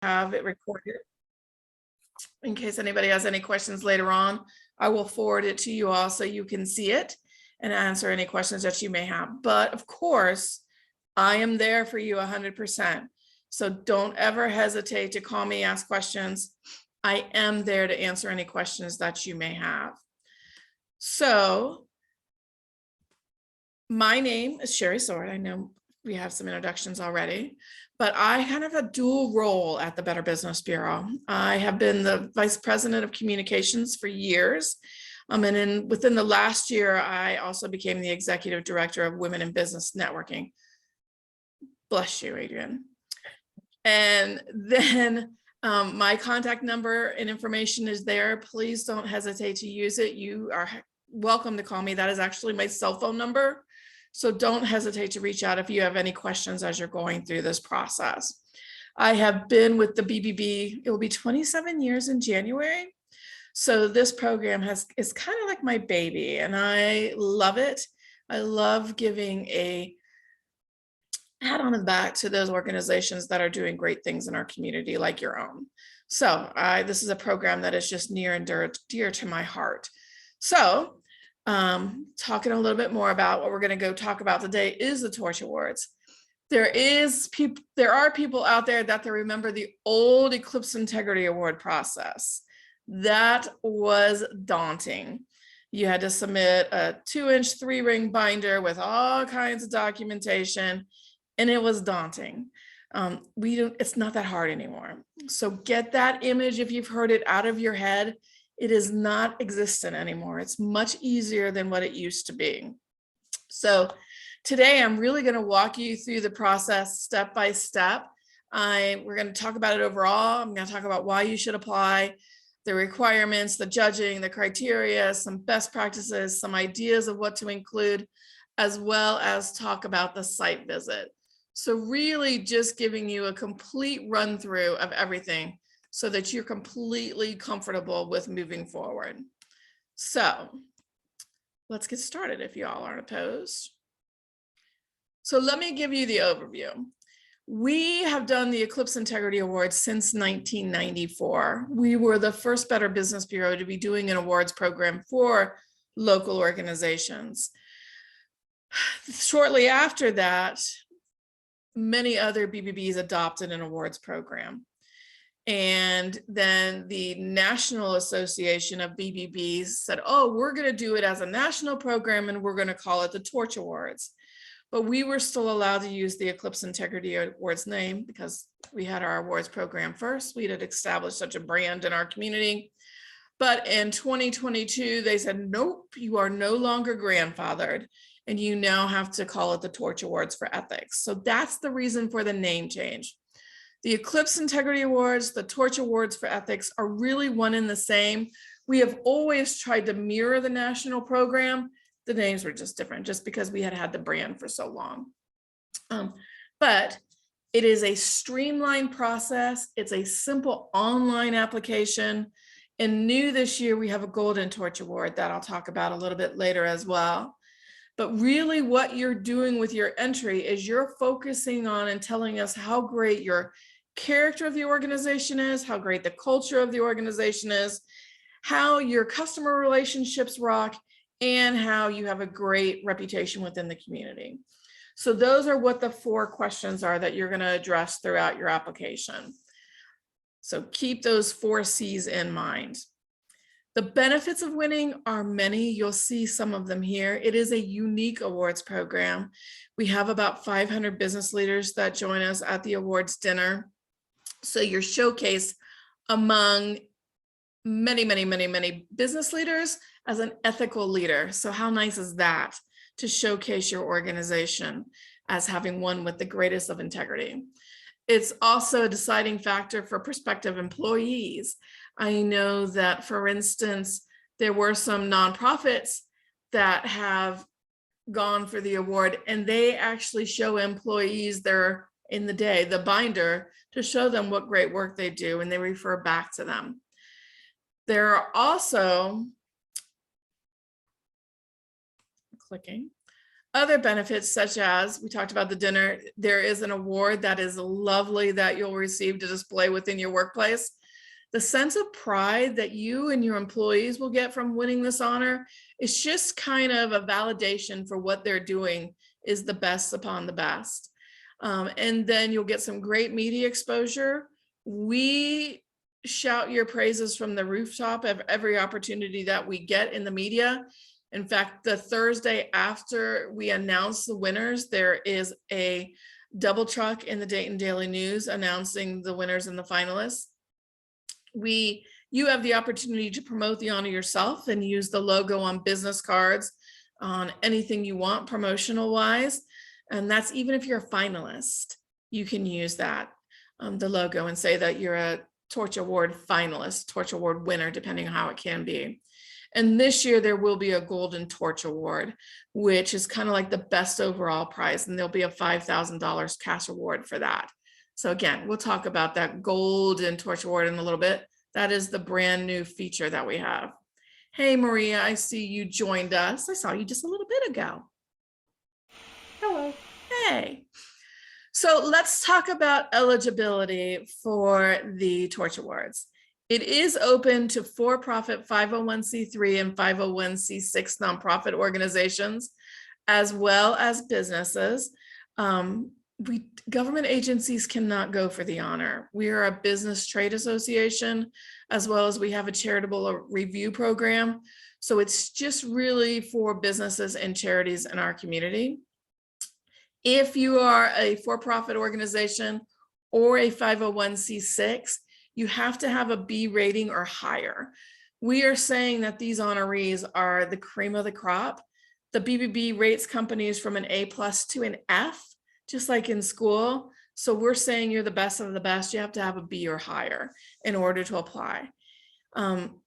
have it recorded. In case anybody has any questions later on, I will forward it to you all so you can see it and answer any questions that you may have. But of course, I am there for you 100%. So don't ever hesitate to call me, ask questions. I am there to answer any questions that you may have. So my name is Sherry Sword. I know we have some introductions already, but I kind of a dual role at the Better Business Bureau. I have been the Vice President of Communications for years. And then within the last year, I also became the Executive Director of Women in Business Networking. Bless you, Adrian. And then my contact number and information is there. Please don't hesitate to use it. You are welcome to call me. That is actually my cell phone number. So don't hesitate to reach out if you have any questions as you're going through this process. I have been with the BBB, it will be 27 years in January. So this program is kind of like my baby and I love it. I love giving a pat on the back to those organizations that are doing great things in our community like your own. So this is a program that is just near and dear to my heart. So talking a little bit more about what we're going to go talk about today is the Torch Awards. There are people out there that remember the old Eclipse Integrity Award process. That was daunting. You had to submit a 2-inch 3-ring binder with all kinds of documentation, and it was daunting. It's not that hard anymore. So get that image, if you've heard it, out of your head. It is not existent anymore. It's much easier than what it used to be. So today I'm really going to walk you through the process step by step. We're going to talk about it overall. I'm going to talk about why you should apply, the requirements, the judging, the criteria, some best practices, some ideas of what to include, as well as talk about the site visit. So really just giving you a complete run through of everything so that you're completely comfortable with moving forward. So let's get started if you all aren't opposed. So let me give you the overview. We have done the Eclipse Integrity Awards since 1994. We were the first Better Business Bureau to be doing an awards program for local organizations. Shortly after that, many other BBBs adopted an awards program. And then the National Association of BBBs said, oh, we're going to do it as a national program and we're going to call it the Torch Awards. But we were still allowed to use the Eclipse Integrity Awards name because we had our awards program first. We had established such a brand in our community. But in 2022, they said, nope, you are no longer grandfathered and you now have to call it the Torch Awards for Ethics. So that's the reason for the name change. The Eclipse Integrity Awards, the Torch Awards for Ethics are really one and the same. We have always tried to mirror the national program. The names were just different just because we had had the brand for so long. But it is a streamlined process. It's a simple online application. And new this year, we have a Golden Torch Award that I'll talk about a little bit later as well. But really what you're doing with your entry is you're focusing on and telling us how great your character of the organization is, how great the culture of the organization is, how your customer relationships rock, and how you have a great reputation within the community. So those are what the 4 questions are that you're going to address throughout your application. So keep those 4 C's in mind. The benefits of winning are many. You'll see some of them here. It is a unique awards program. We have about 500 business leaders that join us at the awards dinner. So you're showcased among many business leaders as an ethical leader. So how nice is that to showcase your organization as having one with the greatest of integrity? It's also a deciding factor for prospective employees. I know that, for instance, there were some nonprofits that have gone for the award and they actually show employees their in the day, the binder, to show them what great work they do, and they refer back to them. There are also Other benefits, such as we talked about the dinner, there is an award that is lovely that you'll receive to display within your workplace. The sense of pride that you and your employees will get from winning this honor is just kind of a validation for what they're doing is the best upon the best. And then you'll get some great media exposure. We shout your praises from the rooftop of every opportunity that we get in the media. In fact, the Thursday after we announce the winners, there is a double truck in the Dayton Daily News announcing the winners and the finalists. You have the opportunity to promote the honor yourself and use the logo on business cards, on anything you want promotional wise. And that's even if you're a finalist, you can use that, the logo, and say that you're a Torch Award finalist, Torch Award winner, depending on how it can be. And this year there will be a Golden Torch Award, which is kind of like the best overall prize. And there'll be a $5,000 cash award for that. So again, we'll talk about that Golden Torch Award in a little bit. That is the brand new feature that we have. Hey, Maria, I see you joined us. I saw you just a little bit ago. Hello. Hey. So let's talk about eligibility for the Torch Awards. It is open to for-profit 501c3 and 501c6 nonprofit organizations, as well as businesses. Government agencies cannot go for the honor. We are a business trade association, as well as we have a charitable review program. So it's just really for businesses and charities in our community. If you are a for-profit organization or a 501c6, you have to have a B rating or higher. We are saying that these honorees are the cream of the crop. The BBB rates companies from an A+ to an F, just like in school. So we're saying you're the best of the best. You have to have a B or higher in order to apply.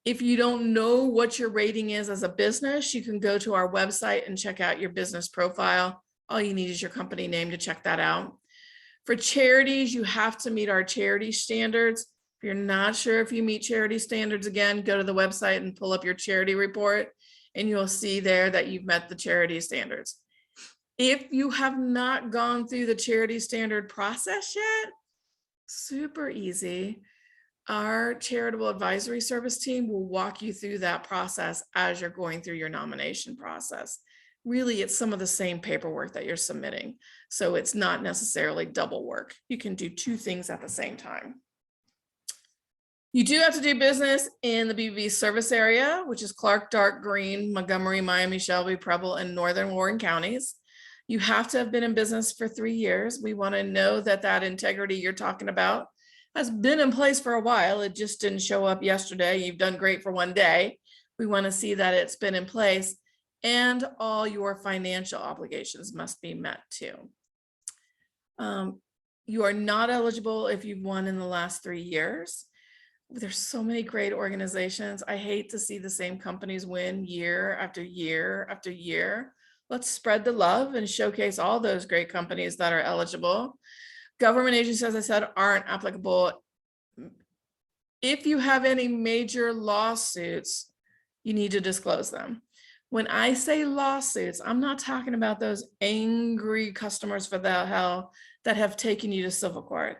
If you don't know what your rating is as a business, you can go to our website and check out your business profile. All you need is your company name to check that out. For charities, you have to meet our charity standards. If you're not sure if you meet charity standards, again, go to the website and pull up your charity report, and you'll see there that you've met the charity standards. If you have not gone through the charity standard process yet, super easy. Our charitable advisory service team will walk you through that process as you're going through your nomination process. Really, it's some of the same paperwork that you're submitting. So it's not necessarily double work. You can do two things at the same time. You do have to do business in the BBB service area, which is Clark, Dark, Greene, Montgomery, Miami, Shelby, Preble, and Northern Warren counties. You have to have been in business for 3 years. We want to know that that integrity you're talking about has been in place for a while. It just didn't show up yesterday. You've done great for one day. We want to see that it's been in place, and all your financial obligations must be met too. You are not eligible if you've won in the last 3 years. There's so many great organizations. I hate to see the same companies win year after year after year. Let's spread the love and showcase all those great companies that are eligible. Government agencies, as I said, aren't applicable. If you have any major lawsuits, you need to disclose them. When I say lawsuits, I'm not talking about those angry customers for the hell that have taken you to civil court.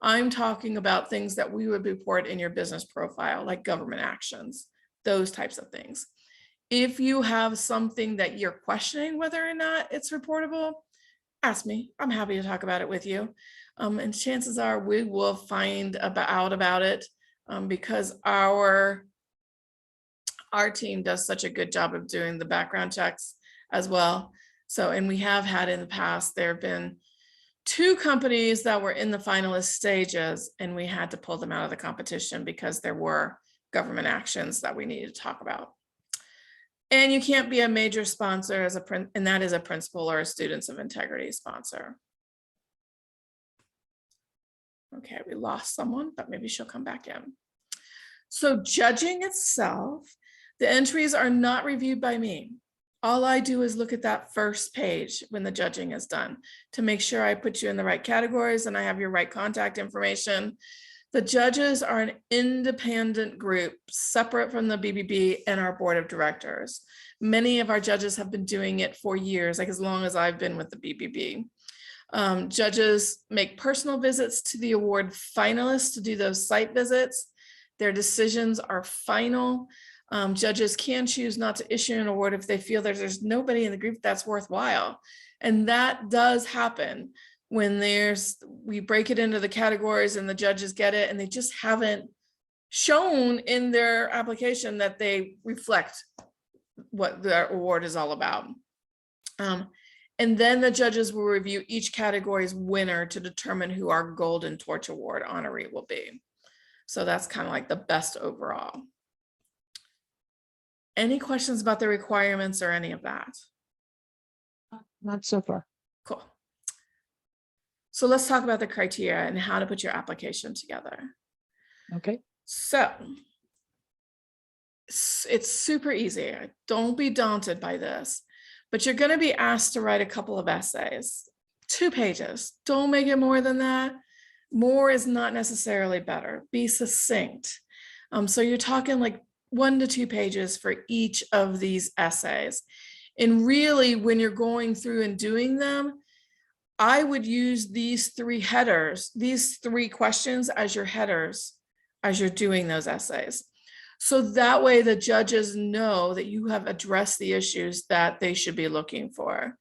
I'm talking about things that we would report in your business profile, like government actions, those types of things. If you have something that you're questioning whether or not it's reportable, ask me. I'm happy to talk about it with you. And chances are we will find out about it because our team does such a good job of doing the background checks as well. So, and we have had in the past, there have been 2 companies that were in the finalist stages, and we had to pull them out of the competition because there were government actions that we needed to talk about. And you can't be a major sponsor and that is a principal or a Students of Integrity sponsor. Okay, we lost someone, but maybe she'll come back in. So judging itself, the entries are not reviewed by me. All I do is look at that first page when the judging is done to make sure I put you in the right categories and I have your right contact information. The judges are an independent group separate from the BBB and our board of directors. Many of our judges have been doing it for years, like as long as I've been with the BBB. Judges make personal visits to the award finalists to do those site visits. Their decisions are final. Judges can choose not to issue an award if they feel that there's nobody in the group that's worthwhile. And that does happen when we break it into the categories and the judges get it and they just haven't shown in their application that they reflect what the award is all about. And then the judges will review each category's winner to determine who our Golden Torch Award honoree will be. So that's kind of like the best overall. Any questions about the requirements or any of that? Not so far. Cool. So let's talk about the criteria and how to put your application together. Okay. So it's super easy. Don't be daunted by this, but you're going to be asked to write a couple of essays, 2 pages. Don't make it more than that. More is not necessarily better. Be succinct. So you're talking like 1 to 2 pages for each of these essays. And really, when you're going through and doing them, I would use these 3 headers, these 3 questions as your headers as you're doing those essays. So that way the judges know that you have addressed the issues that they should be looking for.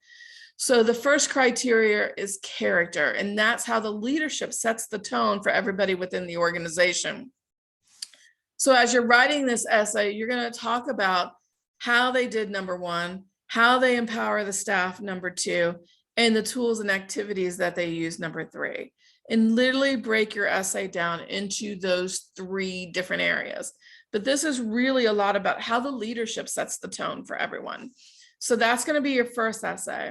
So the first criteria is character, and that's how the leadership sets the tone for everybody within the organization. So as you're writing this essay, you're going to talk about how they did number 1, how they empower the staff number 2, and the tools and activities that they use number 3. And literally break your essay down into those 3 different areas. But this is really a lot about how the leadership sets the tone for everyone. So that's going to be your first essay.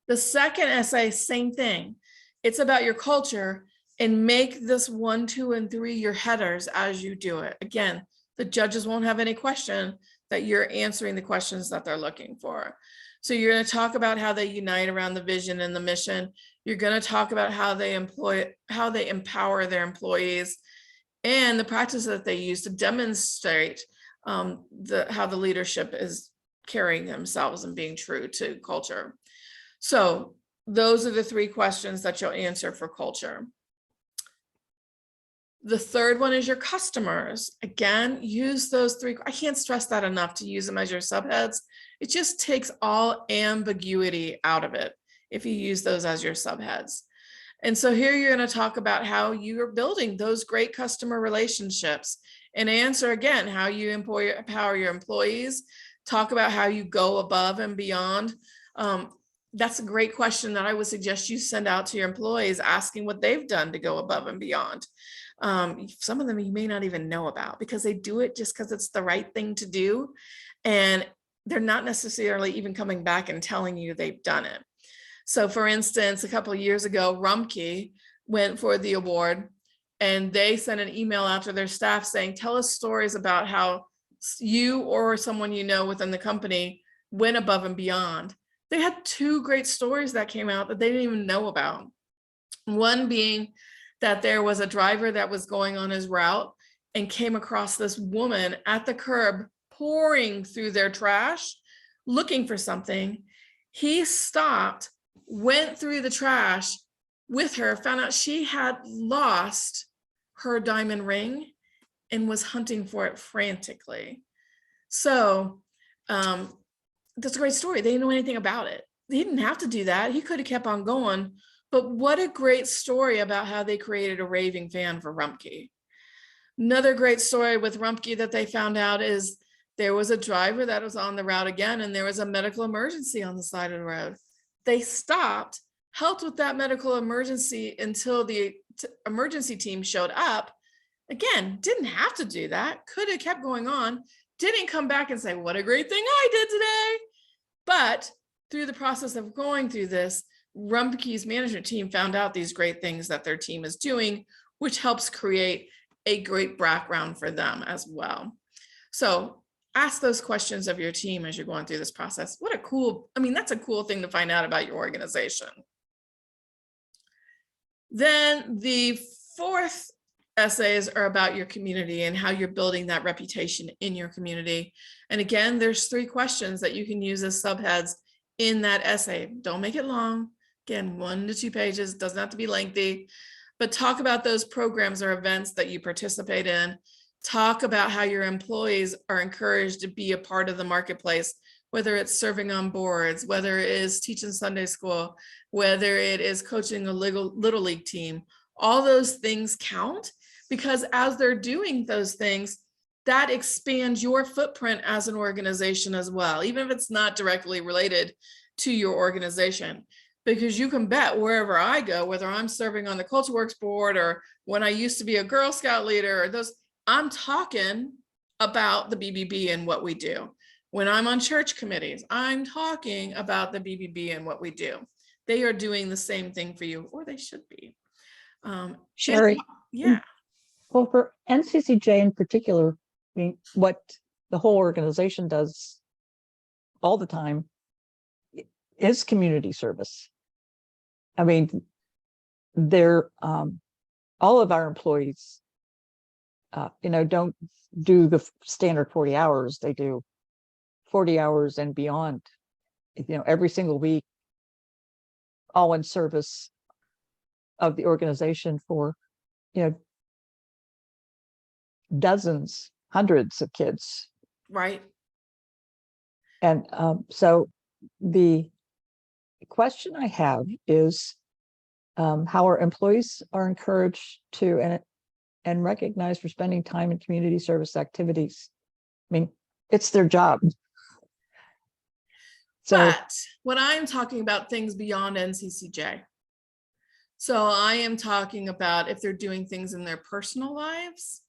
The second essay, same thing. It's about your culture, and make this 1, 2, and 3 your headers as you do it. Again, the judges won't have any question that you're answering the questions that they're looking for. So you're going to talk about how they unite around the vision and the mission. You're going to talk about how they empower their employees, and the practices that they use to demonstrate how the leadership is carrying themselves and being true to culture. So those are the 3 questions that you'll answer for culture. The third one is your customers. Again, use those 3. I can't stress that enough, to use them as your subheads. It just takes all ambiguity out of it if you use those as your subheads. And so here you're going to talk about how you are building those great customer relationships, and answer again how you empower your employees. Talk about how you go above and beyond. That's a great question that I would suggest you send out to your employees, asking what they've done to go above and beyond. Some of them you may not even know about, because they do it just because it's the right thing to do, and they're not necessarily even coming back and telling you they've done it. So for instance, a couple of years ago, Rumpke went for the award, and they sent an email out to their staff saying, tell us stories about how you or someone you know within the company went above and beyond. They had 2 great stories that came out that they didn't even know about. One being that there was a driver that was going on his route and came across this woman at the curb pouring through their trash, looking for something. He stopped, went through the trash with her, found out she had lost her diamond ring and was hunting for it frantically. So that's a great story. They didn't know anything about it. He didn't have to do that. He could have kept on going. But what a great story about how they created a raving fan for Rumpke. Another great story with Rumpke that they found out is there was a driver that was on the route again, and there was a medical emergency on the side of the road. They stopped, helped with that medical emergency until the emergency team showed up. Again, didn't have to do that. Could have kept going on. Didn't come back and say, what a great thing I did today. But through the process of going through this, Rumpke's management team found out these great things that their team is doing, which helps create a great background for them as well. So ask those questions of your team as you're going through this process. What a cool, I mean, that's a cool thing to find out about your organization. Then the fourth essays are about your community and how you're building that reputation in your community. And again, there's 3 questions that you can use as subheads in that essay. Don't make it long. Again, 1 to 2 pages, doesn't have to be lengthy, but talk about those programs or events that you participate in. Talk about how your employees are encouraged to be a part of the marketplace, whether it's serving on boards, whether it is teaching Sunday school, whether it is coaching a little league team. All those things count, because as they're doing those things, that expands your footprint as an organization as well, even if it's not directly related to your organization. Because you can bet wherever I go, whether I'm serving on the Culture Works board or when I used to be a Girl Scout leader, or those, I'm talking about the BBB and what we do. When I'm on church committees, I'm talking about the BBB and what we do. They are doing the same thing for you, or they should be. Sherry. Yeah. Well, for NCCJ in particular, I mean, what the whole organization does all the time is community service. I mean, they're all of our employees, don't do the standard 40 hours. They do 40 hours and beyond, every single week, all in service of the organization for, dozens, hundreds of kids. Right. And so the question I have is how our employees are encouraged to and recognized for spending time in community service activities. I mean, it's their job. So, but when I'm talking about things beyond NCCJ, so I am talking about if they're doing things in their personal lives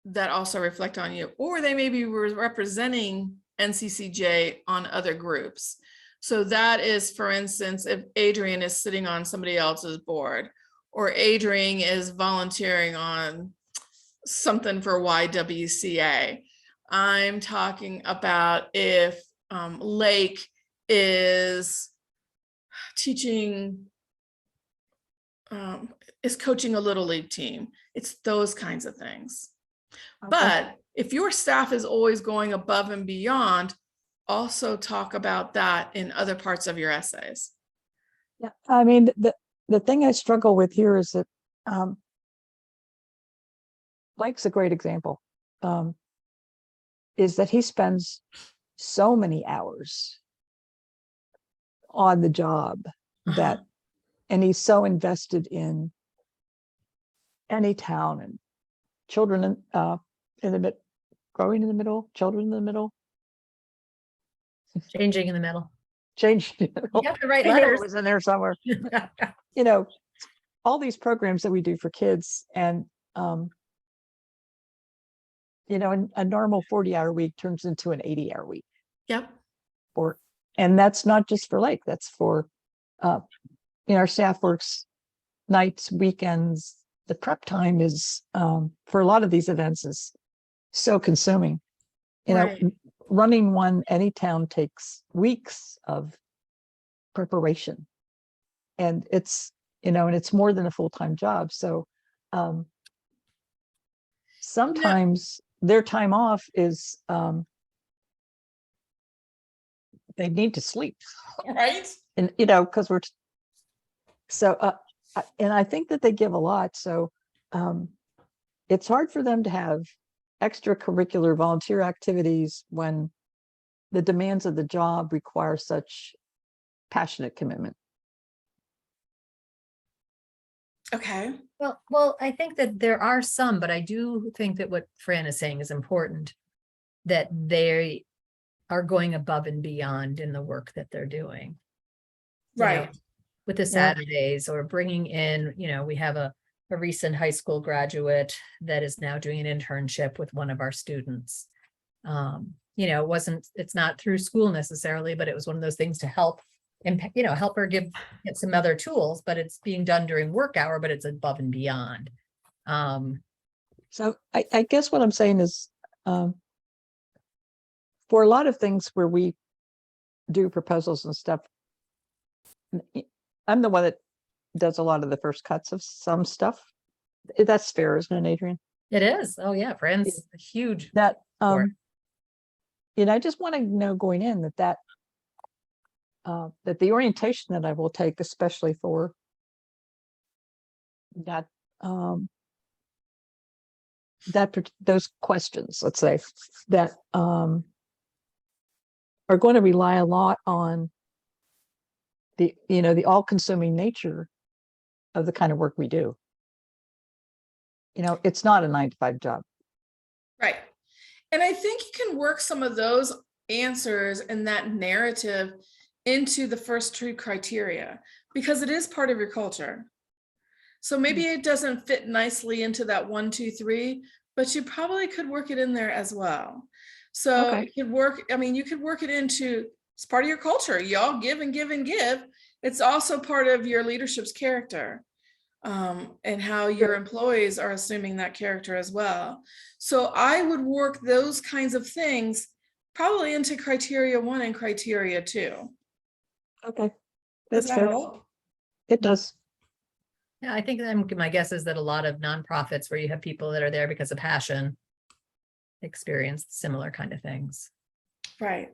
that also reflect on you, or they may be representing NCCJ on other groups. So that is, for instance, if Adrian is sitting on somebody else's board, or Adrian is volunteering on something for YWCA. I'm talking about if Lake is teaching, is coaching a little league team. It's those kinds of things. Okay. But if your staff is always going above and beyond, also talk about that in other parts of your essays. Yeah, I mean, the thing I struggle with here is that Blake's a great example, is that he spends so many hours on the job that, and he's so invested in any town and children in the mid, growing in the middle, children in the middle, changing in the middle. Changing in the middle. You have to write I knew it letters. was in there somewhere. All these programs that we do for kids, and a normal 40-hour week turns into an 80-hour week. Yep. And that's not just for Lake, that's for our staff works nights, weekends. The prep time is for a lot of these events is so consuming. Right. Running one any town takes weeks of preparation, and it's and it's more than a full-time job. So sometimes their time off is they need to sleep, right? And because we're and I think that they give a lot. So it's hard for them to have extracurricular volunteer activities when the demands of the job require such passionate commitment. Okay. Well, I think that there are some, but I do think that what Fran is saying is important, that they are going above and beyond in the work that they're doing. Right. With the Saturdays, or bringing in, we have a recent high school graduate that is now doing an internship with one of our students. It's not through school necessarily, but it was one of those things to help help her get some other tools, but it's being done during work hour, but it's above and beyond. So I guess what I'm saying is, for a lot of things where we do proposals and stuff, I'm the one that does a lot of the first cuts of some stuff. That's fair, isn't it, Adrian? It is. Oh, yeah. Fran's a huge. That, Sure. and I just want to know going in that that the orientation that I will take, especially for that, those questions, let's say, that are going to rely a lot on the, the all-consuming nature of the kind of work we do. It's not a 9-to-5 job. Right. And I think you can work some of those answers and that narrative into the first two criteria, because it is part of your culture. So maybe it doesn't fit nicely into that 1, 2, 3, but you probably could work it in there as well. So Okay. you could work, you could work it into, it's part of your culture. Y'all give and give and give. It's also part of your leadership's character. And how your employees are assuming that character as well. So I would work those kinds of things probably into criteria 1 and criteria 2. Okay. Does That's that fair. help? It does. Yeah, I think my guess is that a lot of nonprofits where you have people that are there because of passion experience similar kind of things. Right.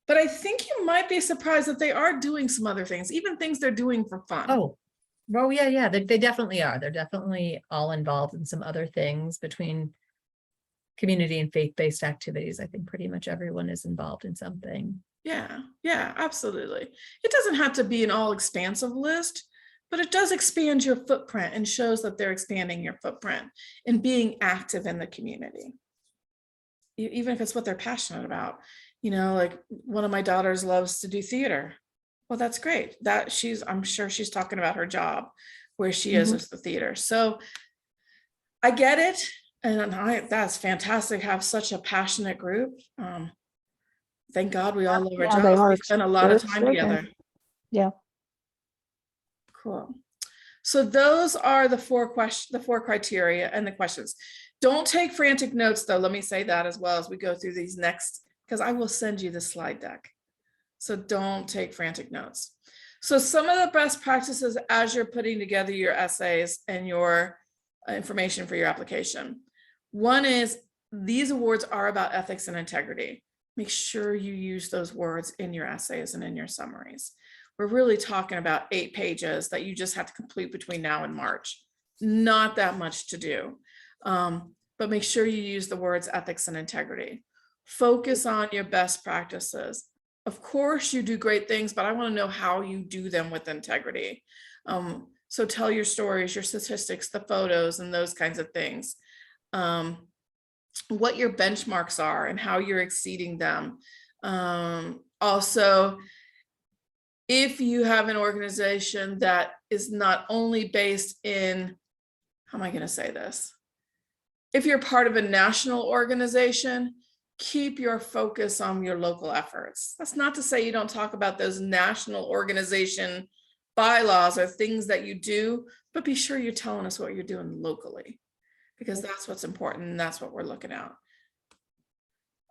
But I think you might be surprised that they are doing some other things, even things they're doing for fun. Oh, well, yeah, they definitely are. They're definitely all involved in some other things between community and faith-based activities. I think pretty much everyone is involved in something. Yeah, absolutely. It doesn't have to be an all expansive list, but it does expand your footprint and shows that they're expanding your footprint and being active in the community. Even if it's what they're passionate about, like one of my daughters loves to do theater. Well, that's great. I'm sure she's talking about her job where she is as the theater. So I get it. And that's fantastic. Have such a passionate group. Thank God we all love our Yeah, they jobs. are. We spend a lot of They're time extraordinary. together. Yeah. Cool. So those are the four criteria and the questions. Don't take frantic notes though. Let me say that as well as we go through these next, because I will send you the slide deck. So don't take frantic notes. So some of the best practices as you're putting together your essays and your information for your application. One is these awards are about ethics and integrity. Make sure you use those words in your essays and in your summaries. We're really talking about 8 pages that you just have to complete between now and March. Not that much to do, but make sure you use the words ethics and integrity. Focus on your best practices. Of course you do great things, but I want to know how you do them with integrity. So tell your stories, your statistics, the photos, and those kinds of things. What your benchmarks are and how you're exceeding them. Also, if you have an organization that is not only based in, how am I going to say this? If you're part of a national organization, keep your focus on your local efforts. That's not to say you don't talk about those national organization bylaws or things that you do, but be sure you're telling us what you're doing locally, because that's what's important and that's what we're looking at.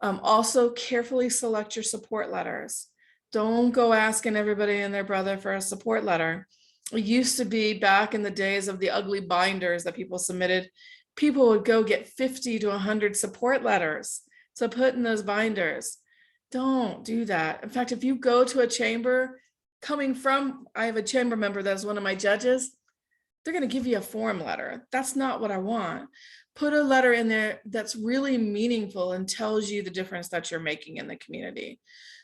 Also, carefully select your support letters. Don't go asking everybody and their brother for a support letter. It used to be back in the days of the ugly binders that people submitted, people would go get 50 to 100 support letters to put in those binders. Don't do that. In fact, if you go to a chamber I have a chamber member that's one of my judges, they're going to give you a form letter. That's not what I want. Put a letter in there that's really meaningful and tells you the difference that you're making in the community.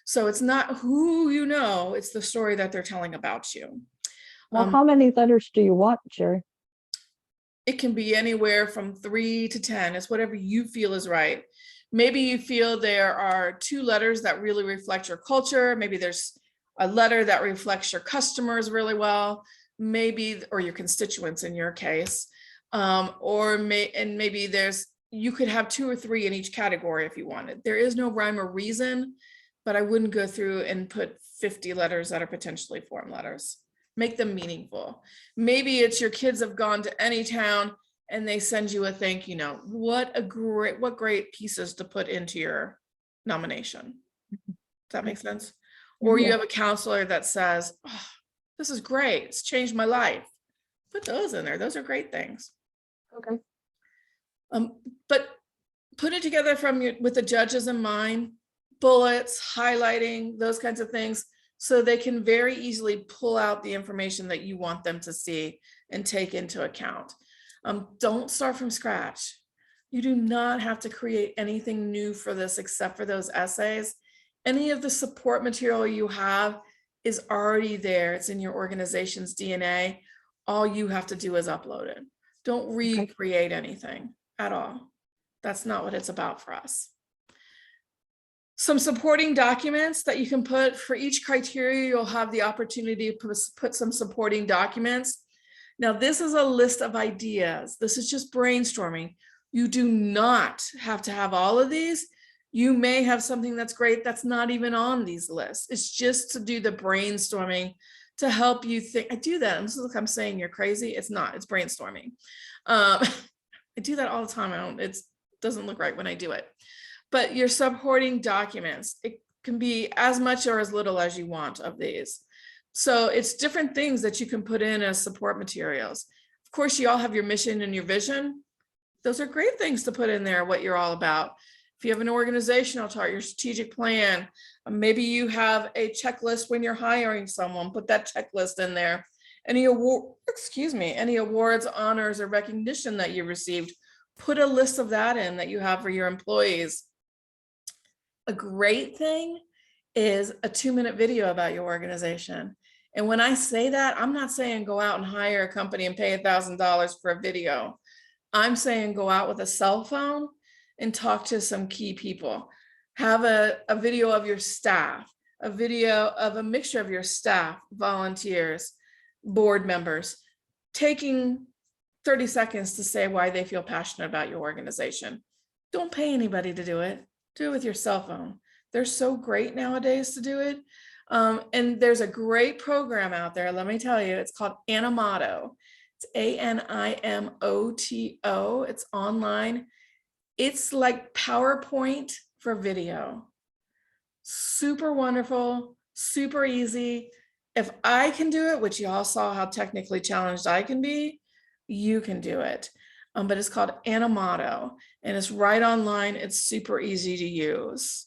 So it's not who you know, it's the story that they're telling about you. Well, how many letters do you want, Jerry? It can be anywhere from 3 to 10. It's whatever you feel is right. Maybe you feel there are 2 letters that really reflect your culture. Maybe there's a letter that reflects your customers really well, maybe, or your constituents in your case. Maybe you could have 2 or 3 in each category if you wanted. There is no rhyme or reason, but I wouldn't go through and put 50 letters that are potentially form letters. Make them meaningful. Maybe it's your kids have gone to any town and they send you a thank you note. What great pieces to put into your nomination. Does that make sense? Or you have a counselor that says, oh, This is great. It's changed my life. Put those in there. Those are great things. Okay. But put it together with the judges in mind, bullets, highlighting, those kinds of things, so they can very easily pull out the information that you want them to see and take into account. Don't start from scratch. You do not have to create anything new for this except for those essays. Any of the support material you have is already there. It's in your organization's DNA. All you have to do is upload it. Don't recreate anything at all. That's not what it's about for us. Some supporting documents that you can put for each criteria. You'll have the opportunity to put some supporting documents. Now, this is a list of ideas. This is just brainstorming. You do not have to have all of these. You may have something that's great that's not even on these lists. It's just to do the brainstorming to help you think. I do that. I'm saying you're crazy. It's not. It's brainstorming. I do that all the time. It doesn't look right when I do it. But your supporting documents, it can be as much or as little as you want of these. So it's different things that you can put in as support materials. Of course, you all have your mission and your vision. Those are great things to put in there, what you're all about. If you have an organizational chart, your strategic plan, maybe you have a checklist when you're hiring someone, put that checklist in there. Any awards, honors, or recognition that you received, put a list of that in that you have for your employees. A great thing is a 2-minute video about your organization. And when I say that, I'm not saying go out and hire a company and pay $1,000 for a video. I'm saying go out with a cell phone and talk to some key people. Have a video of your staff, a video of a mixture of your staff, volunteers, board members, taking 30 seconds to say why they feel passionate about your organization. Don't pay anybody to do it. Do it with your cell phone. They're so great nowadays to do it. And there's a great program out there, let me tell you, it's called Animoto. It's ANIMOTO. It's online. It's like PowerPoint for video. Super wonderful, super easy. If I can do it, which you all saw how technically challenged I can be, you can do it. But it's called Animoto, and it's right online. It's super easy to use.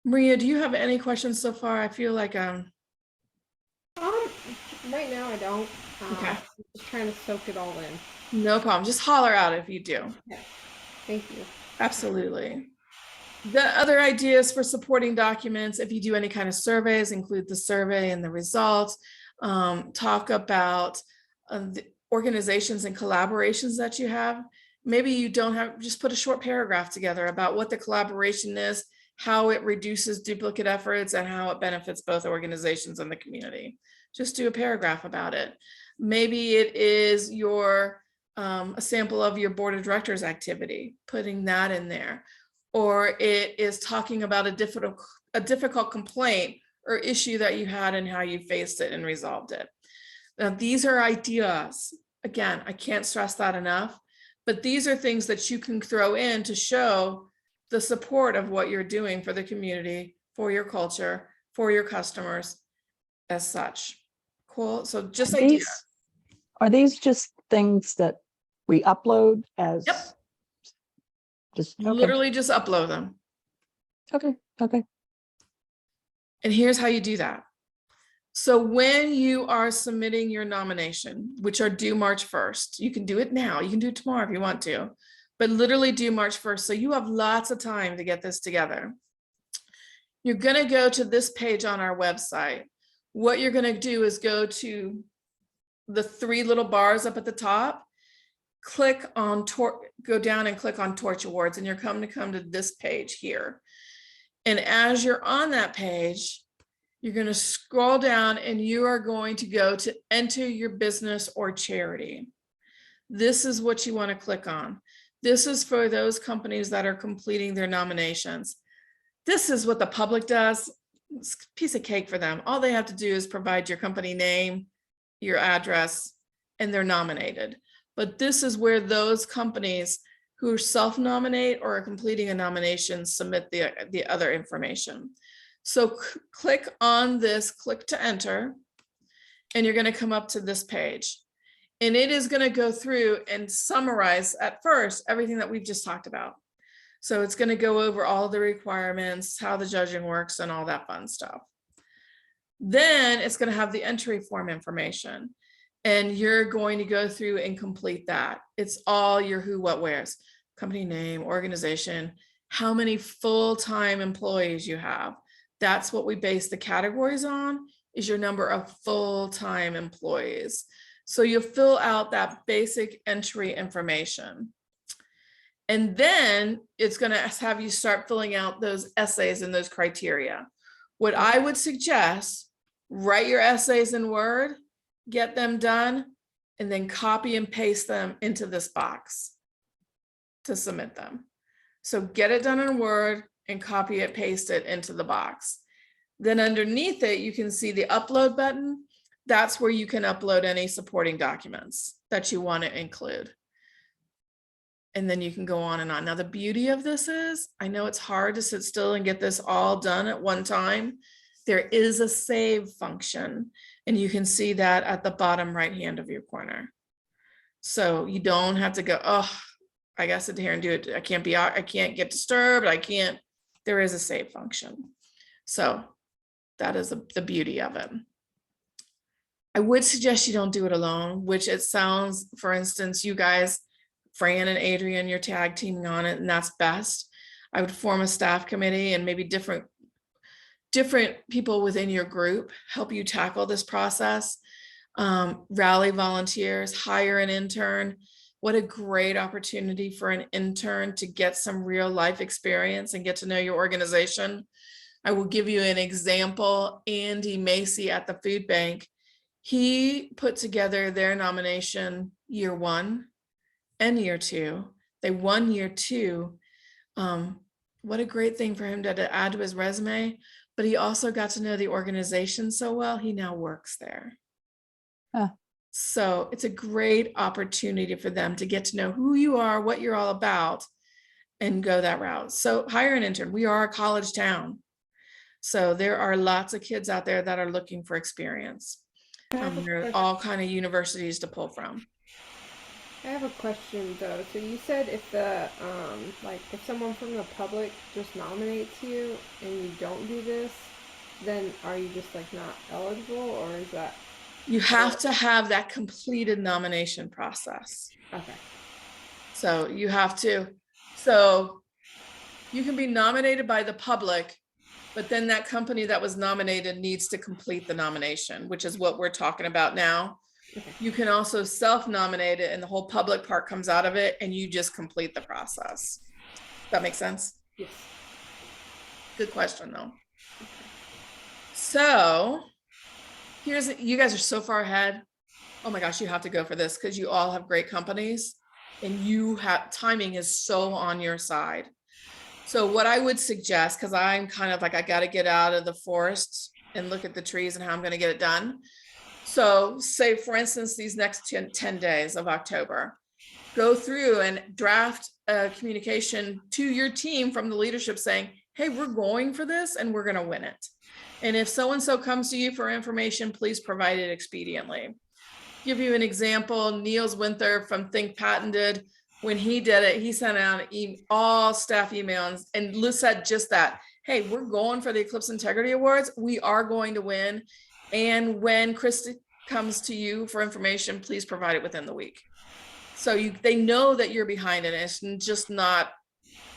Maria, do you have any questions so far? I feel like right now I don't. Okay. I'm just trying to soak it all in. No problem. Just holler out if you do. Yeah. Thank you. Absolutely. The other ideas for supporting documents, if you do any kind of surveys, include the survey and the results. Talk about the organizations and collaborations that you have. Maybe you don't have, just put a short paragraph together about what the collaboration is, how it reduces duplicate efforts, and how it benefits both organizations and the community. Just do a paragraph about it. Maybe it is your a sample of your board of directors activity, putting that in there. Or it is talking about a difficult complaint or issue that you had and how you faced it and resolved it. Now, these are ideas. Again, I can't stress that enough, but these are things that you can throw in to show the support of what you're doing for the community, for your culture, for your customers as such. Cool. So just ideas. Are these just things that we upload as? Yep. Just okay. Literally just upload them. Okay. And here's how you do that. So when you are submitting your nomination, which are due March 1st, you can do it now. You can do it tomorrow if you want to, but literally due March 1st. So you have lots of time to get this together. You're going to go to this page on our website. What you're going to do is go to the 3 little bars up at the top, click on go down and click on Torch Awards, and you're come to this page here. And as you're on that page, you're going to scroll down and you are going to go to enter your business or charity. This is what you want to click on. This is for those companies that are completing their nominations. This is what the public does. It's a piece of cake for them. All they have to do is provide your company name, your address, and they're nominated. But this is where those companies who self-nominate or are completing a nomination submit the other information. So click on this, click to enter, and you're going to come up to this page. And it is going to go through and summarize at first everything that we've just talked about. So it's going to go over all the requirements, how the judging works, and all that fun stuff. Then it's going to have the entry form information, and you're going to go through and complete that. It's all your who, what, where's, company name, organization, how many full-time employees you have. That's what we base the categories on, is your number of full-time employees. So you fill out that basic entry information. And then it's going to have you start filling out those essays and those criteria. What I would suggest, write your essays in Word, get them done, and then copy and paste them into this box to submit them. So get it done in Word and copy it, paste it into the box. Then underneath it, you can see the upload button. That's where you can upload any supporting documents that you want to include. And then you can go on and on. Now, the beauty of this is, I know it's hard to sit still and get this all done at one time. There is a save function, and you can see that at the bottom right hand of your corner. So you don't have to go, oh, I gotta sit here and do it. I can't get disturbed. There is a save function. So that is the beauty of it. I would suggest you don't do it alone, which it sounds, for instance, you guys, Fran and Adrian, you're tag teaming on it, and that's best. I would form a staff committee and maybe different people within your group help you tackle this process. Rally volunteers, hire an intern. What a great opportunity for an intern to get some real life experience and get to know your organization. I will give you an example. Andy Macy at the food bank, he put together their nomination year 1 and year 2. They won year 2. What a great thing for him to add to his resume, but he also got to know the organization so well, he now works there. Huh. So it's a great opportunity for them to get to know who you are, what you're all about, and go that route. So hire an intern. We are a college town. So there are lots of kids out there that are looking for experience. There are all kind of universities to pull from. I have a question though. So you said if the like if someone from the public just nominates you and you don't do this, then are you just like not eligible, or is that? You have to have that completed nomination process. Okay. So you have to, so you can be nominated by the public, but then that company that was nominated needs to complete the nomination, which is what we're talking about now. Okay. You can also self-nominate it and the whole public part comes out of it and you just complete the process. That makes sense? Yes. Good question though. So you guys are so far ahead. Oh my gosh, you have to go for this because you all have great companies and you have timing is so on your side. So what I would suggest, because I'm kind of like, I got to get out of the forest and look at the trees and how I'm going to get it done. So say, for instance, these next 10 days of October, go through and draft a communication to your team from the leadership saying, hey, we're going for this and we're going to win it. And if so-and-so comes to you for information, please provide it expediently. Give you an example, Niels Winther from Think Patented, when he did it, he sent out all staff emails and said just that, hey, we're going for the Eclipse Integrity Awards. We are going to win. And when Christy comes to you for information, please provide it within the week. So they know that you're behind it. It's just not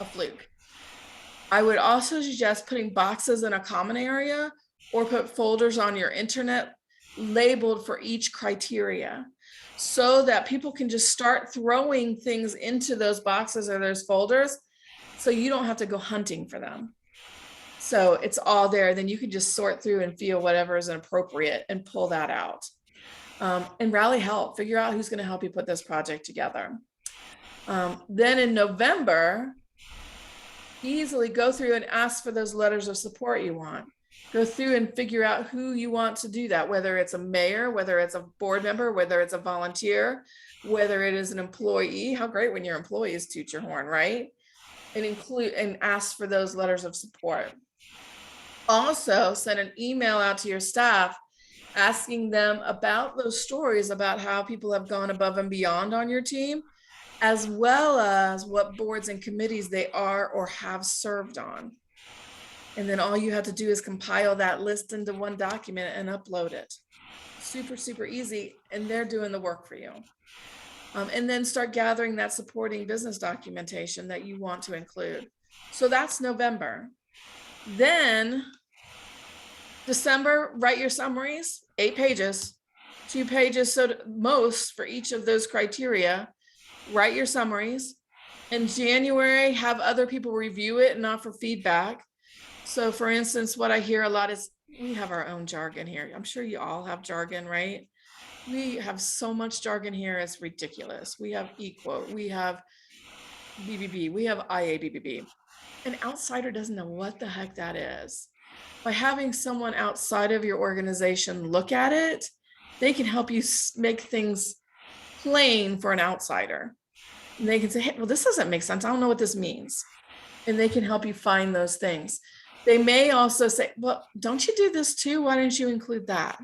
a fluke. I would also suggest putting boxes in a common area or put folders on your internet labeled for each criteria so that people can just start throwing things into those boxes or those folders so you don't have to go hunting for them. So it's all there. Then you can just sort through and feel whatever is appropriate and pull that out. And rally help, figure out who's going to help you put this project together. Then in November, easily go through and ask for those letters of support you want. Go through and figure out who you want to do that, whether it's a mayor, whether it's a board member, whether it's a volunteer, whether it is an employee. How great when your employees toot your horn, right? And include and ask for those letters of support. Also send an email out to your staff asking them about those stories about how people have gone above and beyond on your team, as well as what boards and committees they are or have served on. And then all you have to do is compile that list into one document and upload it. Super, super easy. And they're doing the work for you. And then start gathering that supporting business documentation that you want to include. So that's November. Then December, write your summaries, 8 pages, 2 pages, so most for each of those criteria. Write your summaries. In January, have other people review it and offer feedback. So for instance, what I hear a lot is we have our own jargon here. I'm sure you all have jargon, right? We have so much jargon here, it's ridiculous. We have eQuote, we have BBB, we have IABBB. An outsider doesn't know what the heck that is. By having someone outside of your organization look at it, they can help you make things plain for an outsider. And they can say, hey, well, this doesn't make sense. I don't know what this means. And they can help you find those things. They may also say, well, don't you do this too? Why don't you include that?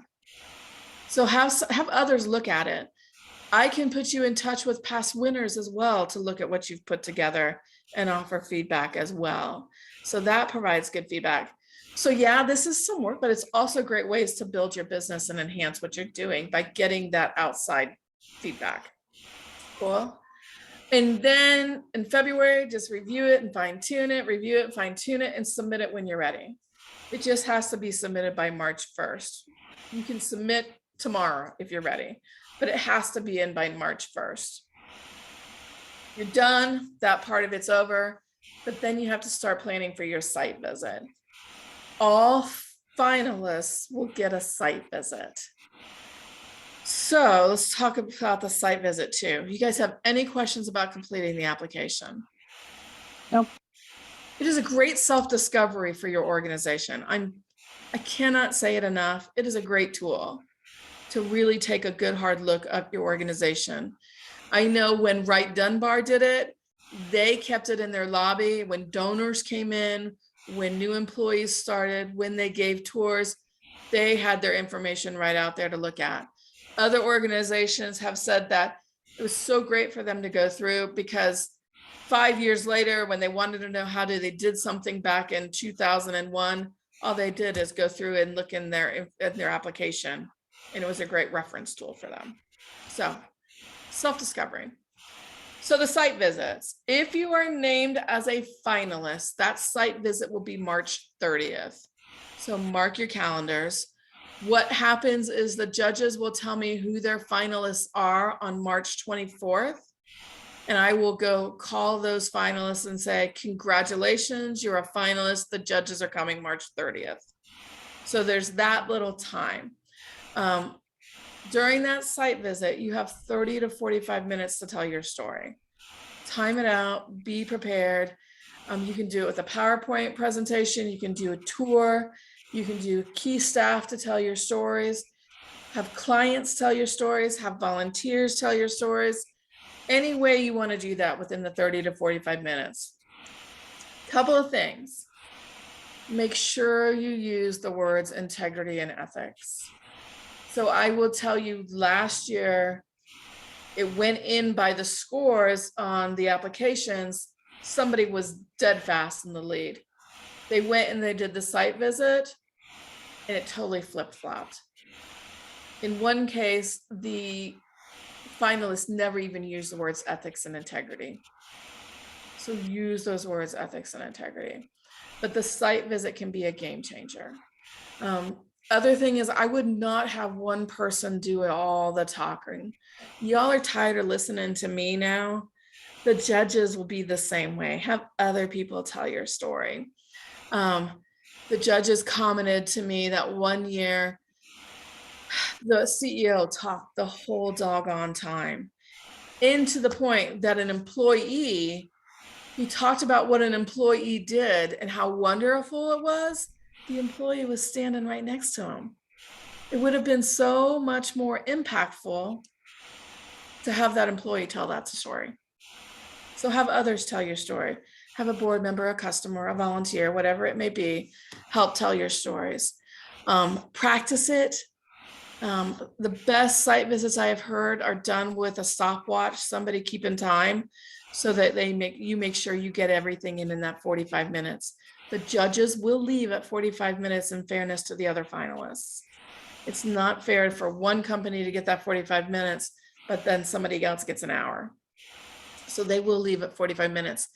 So have others look at it. I can put you in touch with past winners as well to look at what you've put together and offer feedback as well. So that provides good feedback. So yeah, this is some work, but it's also great ways to build your business and enhance what you're doing by getting that outside feedback. Cool. And then in February, just review it and fine tune it, review it, fine tune it, and submit it when you're ready. It just has to be submitted by March 1st. You can submit tomorrow if you're ready, but it has to be in by March 1st. You're done, that part of it's over, but then you have to start planning for your site visit. All finalists will get a site visit. So let's talk about the site visit too. You guys have any questions about completing the application? Nope. It is a great self-discovery for your organization. I cannot say it enough. It is a great tool to really take a good hard look at your organization. I know when Wright Dunbar did it, they kept it in their lobby when donors came in, when new employees started, when they gave tours, they had their information right out there to look at. Other organizations have said that it was so great for them to go through because 5 years later, when they wanted to know how they did something back in 2001, all they did is go through and look in their application, and it was a great reference tool for them. So self-discovery. So the site visits, if you are named as a finalist, that site visit will be March 30th. So mark your calendars. What happens is the judges will tell me who their finalists are on March 24th. And I will go call those finalists and say, congratulations, you're a finalist. The judges are coming March 30th. So there's that little time. During that site visit, you have 30 to 45 minutes to tell your story. Time it out, be prepared. You can do it with a PowerPoint presentation. You can do a tour. You can do key staff to tell your stories, have clients tell your stories, have volunteers tell your stories. Any way you want to do that within the 30 to 45 minutes. Couple of things. Make sure you use the words integrity and ethics. So I will tell you, last year, it went in by the scores on the applications. Somebody was dead fast in the lead. They went and they did the site visit, and it totally flip-flopped. In one case, the finalists never even used the words ethics and integrity. So use those words ethics and integrity. But the site visit can be a game changer. Other thing is, I would not have one person do all the talking. Y'all are tired of listening to me now. The judges will be the same way. Have other people tell your story. The judges commented to me that one year, the CEO talked the whole doggone time, into the point that an employee, he talked about what an employee did and how wonderful it was. The employee was standing right next to him. It would have been so much more impactful to have that employee tell that story. So have others tell your story. Have a board member, a customer, a volunteer, whatever it may be, help tell your stories. Practice it. The best site visits I have heard are done with a stopwatch, somebody keeping time, so that you make sure you get everything in that 45 minutes. The judges will leave at 45 minutes in fairness to the other finalists. It's not fair for one company to get that 45 minutes, but then somebody else gets an hour. So they will leave at 45 minutes.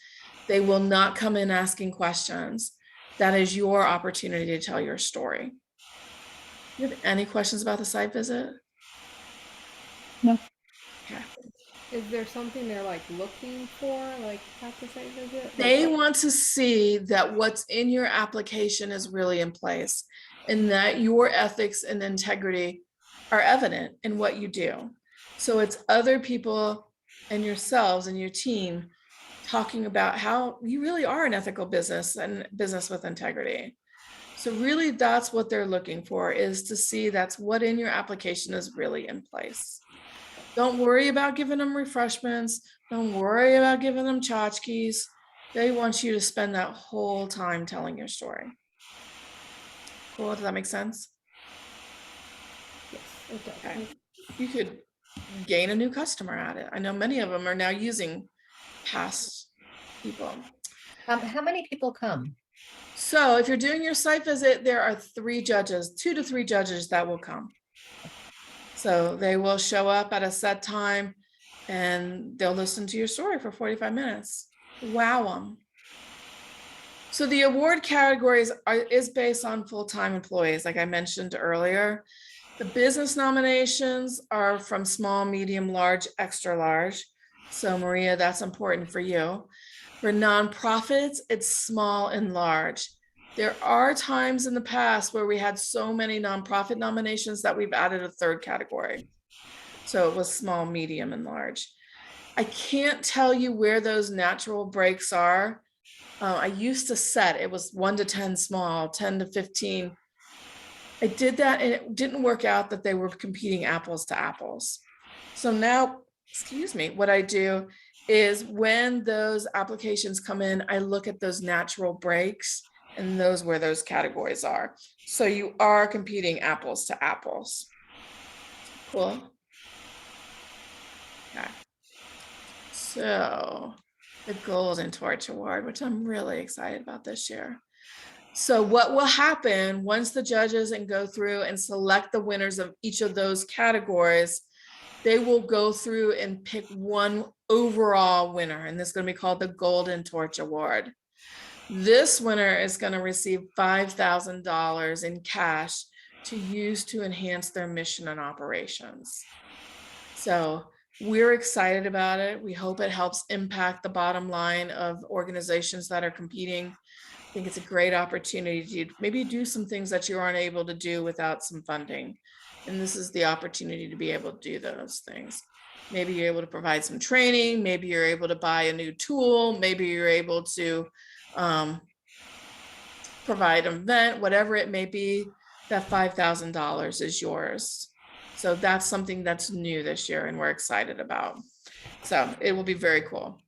They will not come in asking questions. That is your opportunity to tell your story. Do you have any questions about the site visit? No. Okay. Is there something they're like looking for, like at the site visit? They Like, want to see that what's in your application is really in place and that your ethics and integrity are evident in what you do. So it's other people and yourselves and your team talking about how you really are an ethical business and business with integrity. So really that's what they're looking for, is to see that's what in your application is really in place. Don't worry about giving them refreshments. Don't worry about giving them tchotchkes. They want you to spend that whole time telling your story. Cool, does that make sense? yes, it does. Okay. You could gain a new customer at it. I know many of them are now using past people. How many people come? So if you're doing your site visit, there are 3 judges, 2 to 3 judges that will come. So they will show up at a set time and they'll listen to your story for 45 minutes. Wow them. So the award categories is based on full-time employees, like I mentioned earlier. The business nominations are from small, medium, large, extra large. So Maria, that's important for you. For nonprofits, it's small and large. There are times in the past where we had so many nonprofit nominations that we've added a 3rd category. So it was small, medium, and large. I can't tell you where those natural breaks are. I used to set, it was 1 to 10 small, 10 to 15. I did that and it didn't work out that they were competing apples to apples. So now, excuse me, what I do is when those applications come in, I look at those natural breaks and those where those categories are. So you are competing apples to apples. Cool. Okay. So the Golden Torch Award, which I'm really excited about this year. So what will happen once the judges and go through and select the winners of each of those categories, they will go through and pick one overall winner, and this is going to be called the Golden Torch Award. This winner is going to receive $5,000 in cash to use to enhance their mission and operations. So we're excited about it. We hope it helps impact the bottom line of organizations that are competing. I think it's a great opportunity to maybe do some things that you aren't able to do without some funding. And this is the opportunity to be able to do those things. Maybe you're able to provide some training. Maybe you're able to buy a new tool. Maybe you're able to provide an event, whatever it may be. That $5,000 is yours. So that's something that's new this year and we're excited about. So it will be very cool.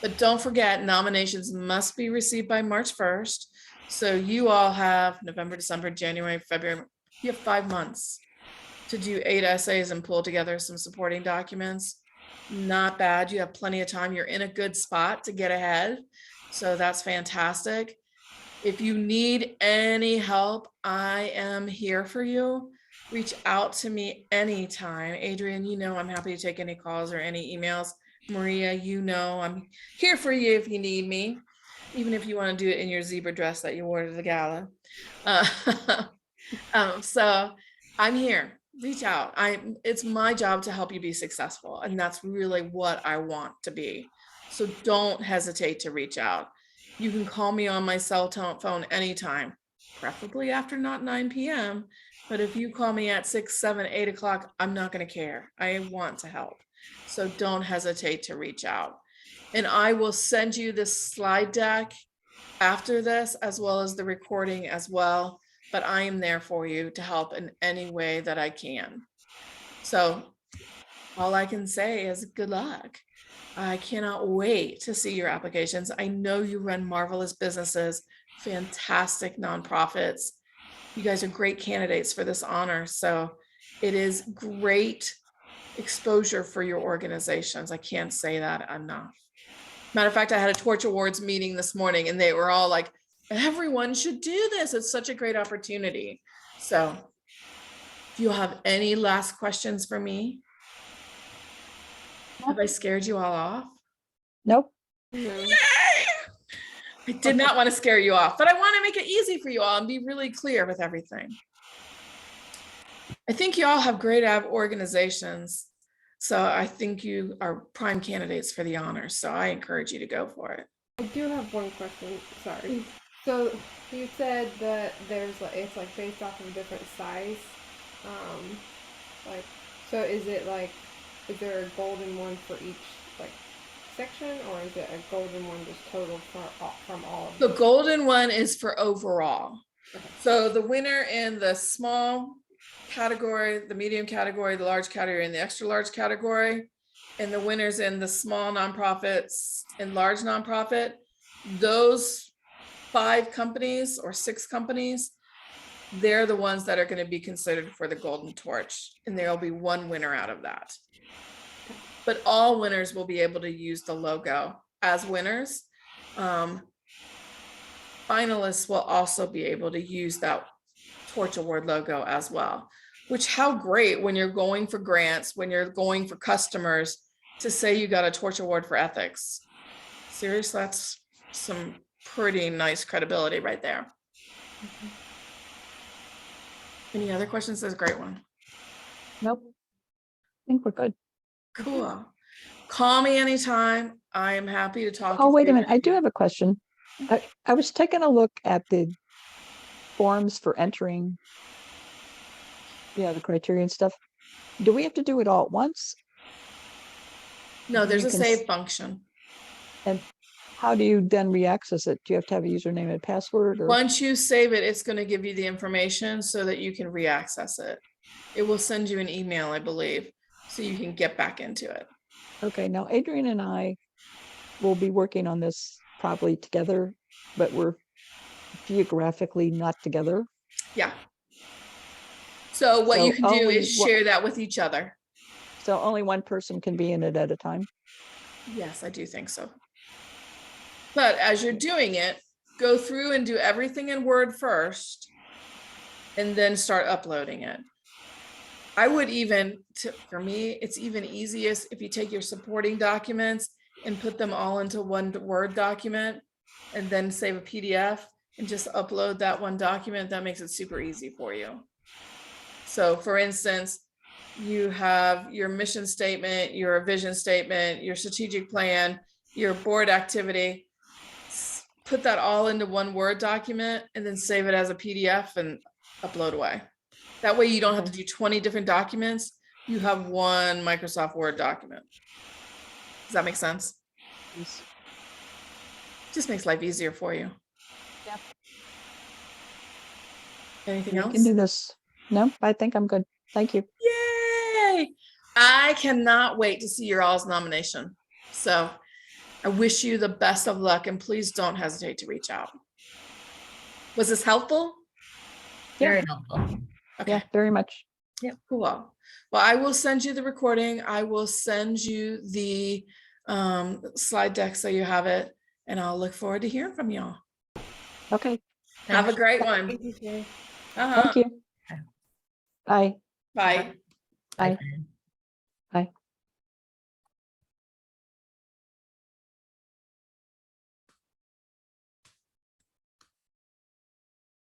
But don't forget, nominations must be received by March 1st. So you all have November, December, January, February. You have 5 months to do 8 essays and pull together some supporting documents. Not bad. You have plenty of time. You're in a good spot to get ahead. So that's fantastic. If you need any help, I am here for you. Reach out to me anytime. Adrian, you know I'm happy to take any calls or any emails. Maria, you know I'm here for you if you need me, even if you want to do it in your zebra dress that you wore to the gala. So I'm here. Reach out. It's my job to help you be successful, and that's really what I want to be. So don't hesitate to reach out. You can call me on my cell phone anytime, preferably after not 9 p.m. But if you call me at 6, 7, 8 o'clock, I'm not going to care. I want to help. So don't hesitate to reach out. And I will send you this slide deck after this, as well as the recording as well. But I am there for you to help in any way that I can. So all I can say is good luck. I cannot wait to see your applications. I know you run marvelous businesses, fantastic nonprofits. You guys are great candidates for this honor. So it is great exposure for your organizations. I can't say that enough. Matter of fact, I had a Torch Awards meeting this morning and they were all like, everyone should do this. It's such a great opportunity. So do you have any last questions for me? Have I scared you all off? Nope. No. Yay! I did not want to scare you off, but I want to make it easy for you all and be really clear with everything. I think you all have great organizations. So I think you are prime candidates for the honors. So I encourage you to go for it. I do have one question. Sorry. So you said that there's like it's like based off of different size. Like so is it like is there a golden one for each like section or is it a golden one just total from all of The them? golden one is for overall. Okay. So the winner in the small category, the medium category, the large category, and the extra large category, and the winners in the small nonprofits and large nonprofit, those 5 companies or 6 companies, they're the ones that are going to be considered for the Golden Torch, and there'll be one winner out of that. But all winners will be able to use the logo as winners. Finalists will also be able to use that Torch Award logo as well, which how great when you're going for grants, when you're going for customers to say you got a Torch Award for ethics. Seriously, that's some pretty nice credibility right there. Any other questions? That's a great one. Nope. I think we're good. Cool. Call me anytime. I am happy to talk. Oh, if wait a you- minute. I do have a question. I was taking a look at the forms for entering. Yeah, the criteria and stuff. Do we have to do it all at once? No, there's You a can save function. And how do you then re-access it? Do you have to have a username and password or? Once you save it, it's going to give you the information so that you can re-access it. It will send you an email, I believe, so you can get back into it. Okay, now Adrian and I will be working on this probably together, but we're geographically not together. Yeah. So what you So can do only is one- share that with each other. So only one person can be in it at a time. Yes, I do think so. But as you're doing it, go through and do everything in Word first, and then start uploading it. I would even, for me, it's even easiest if you take your supporting documents and put them all into one Word document and then save a PDF and just upload that one document. That makes it super easy for you. So for instance, you have your mission statement, your vision statement, your strategic plan, your board activity. Put that all into one Word document and then save it as a PDF and upload away. That way you don't have to do 20 different documents. You have one Microsoft Word document. Does that make sense? Yes. Just makes life easier for you. Yep. Anything We else? can do this. No, I think I'm good. Thank you. Yay! I cannot wait to see your all's nomination. So I wish you the best of luck and please don't hesitate to reach out. Was this helpful? Very helpful. Okay, Yeah, very much. cool. Well, I will send you the recording. I will send you the slide deck so you have it, and I'll look forward to hearing from y'all. Okay, Have a great one. Thank you, Shay. Uh-huh. thank you. Bye. Bye. Bye. Bye.